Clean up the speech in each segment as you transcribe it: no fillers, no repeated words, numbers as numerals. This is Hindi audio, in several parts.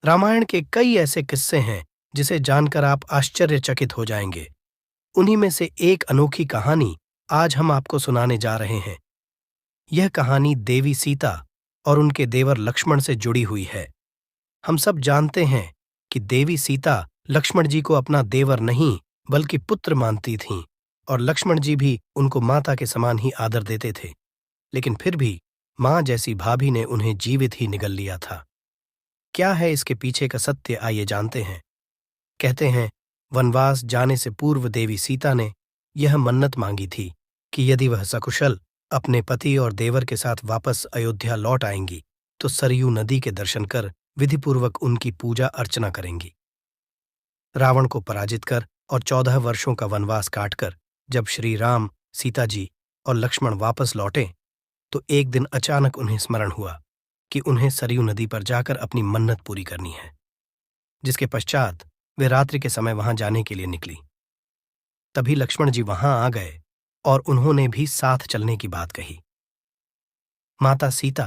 रामायण के कई ऐसे किस्से हैं जिसे जानकर आप आश्चर्यचकित हो जाएंगे। उन्हीं में से एक अनोखी कहानी आज हम आपको सुनाने जा रहे हैं। यह कहानी देवी सीता और उनके देवर लक्ष्मण से जुड़ी हुई है। हम सब जानते हैं कि देवी सीता लक्ष्मण जी को अपना देवर नहीं बल्कि पुत्र मानती थीं और लक्ष्मण जी भी उनको माता के समान ही आदर देते थे। लेकिन फिर भी मां जैसी भाभी ने उन्हें जीवित ही निगल लिया था। क्या है इसके पीछे का सत्य, आइए जानते हैं। कहते हैं, वनवास जाने से पूर्व देवी सीता ने यह मन्नत मांगी थी कि यदि वह सकुशल अपने पति और देवर के साथ वापस अयोध्या लौट आएंगी तो सरयू नदी के दर्शन कर विधिपूर्वक उनकी पूजा अर्चना करेंगी। रावण को पराजित कर और 14 वर्षों का वनवास काटकर जब श्री राम, सीता जी और लक्ष्मण वापस लौटे तो एक दिन अचानक उन्हें स्मरण हुआ कि उन्हें सरयू नदी पर जाकर अपनी मन्नत पूरी करनी है। जिसके पश्चात वे रात्रि के समय वहां जाने के लिए निकली। तभी लक्ष्मण जी वहां आ गए और उन्होंने भी साथ चलने की बात कही। माता सीता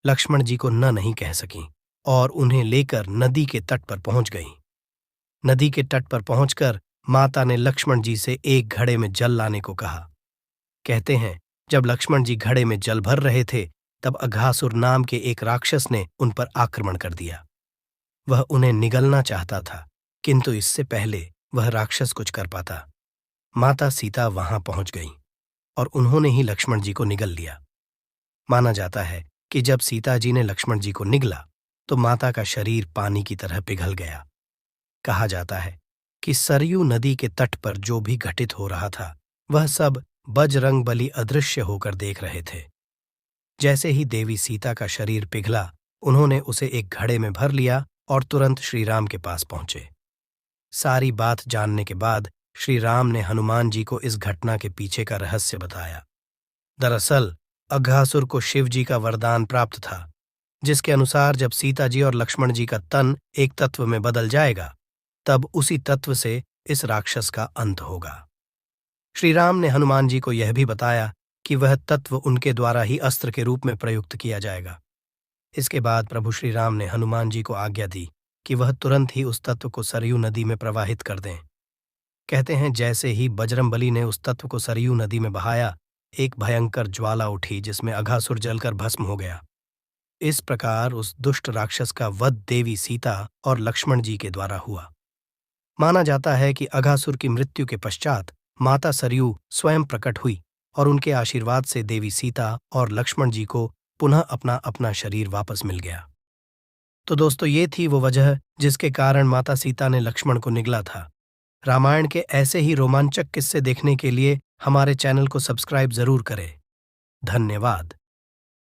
लक्ष्मण जी को न नहीं कह सकीं और उन्हें लेकर नदी के तट पर पहुंच गईं। नदी के तट पर पहुंचकर माता ने लक्ष्मण जी से एक घड़े में जल लाने को कहा। कहते हैं, जब लक्ष्मण जी घड़े में जल भर रहे थे तब अघासुर नाम के एक राक्षस ने उन पर आक्रमण कर दिया। वह उन्हें निगलना चाहता था, किंतु इससे पहले वह राक्षस कुछ कर पाता। माता सीता वहां पहुंच गईं और उन्होंने ही लक्ष्मण जी को निगल लिया। माना जाता है कि जब सीता जी ने लक्ष्मण जी को निगला तो माता का शरीर पानी की तरह पिघल गया। कहा जाता है कि सरयू नदी के तट पर जो भी घटित हो रहा था वह सब बजरंगबली अदृश्य होकर देख रहे थे। जैसे ही देवी सीता का शरीर पिघला, उन्होंने उसे एक घड़े में भर लिया और तुरंत श्री राम के पास पहुंचे। सारी बात जानने के बाद श्री राम ने हनुमान जी को इस घटना के पीछे का रहस्य बताया। दरअसल अघासुर को शिव जी का वरदान प्राप्त था, जिसके अनुसार जब सीता जी और लक्ष्मण जी का तन एक तत्व में बदल जाएगा तब उसी तत्व से इस राक्षस का अंत होगा। श्री राम ने हनुमान जी को यह भी बताया कि वह तत्व उनके द्वारा ही अस्त्र के रूप में प्रयुक्त किया जाएगा। इसके बाद प्रभु श्री राम ने हनुमान जी को आज्ञा दी कि वह तुरंत ही उस तत्व को सरयू नदी में प्रवाहित कर दें। कहते हैं, जैसे ही बजरंगबली ने उस तत्व को सरयू नदी में बहाया, एक भयंकर ज्वाला उठी जिसमें अघासुर जलकर भस्म हो गया। इस प्रकार उस दुष्ट राक्षस का वध देवी सीता और लक्ष्मण जी के द्वारा हुआ। माना जाता है कि अघासुर की मृत्यु के पश्चात माता सरयू स्वयं प्रकट हुई और उनके आशीर्वाद से देवी सीता और लक्ष्मण जी को पुनः अपना अपना शरीर वापस मिल गया। तो दोस्तों, ये थी वो वजह जिसके कारण माता सीता ने लक्ष्मण को निगला था। रामायण के ऐसे ही रोमांचक किस्से देखने के लिए हमारे चैनल को सब्सक्राइब जरूर करें। धन्यवाद।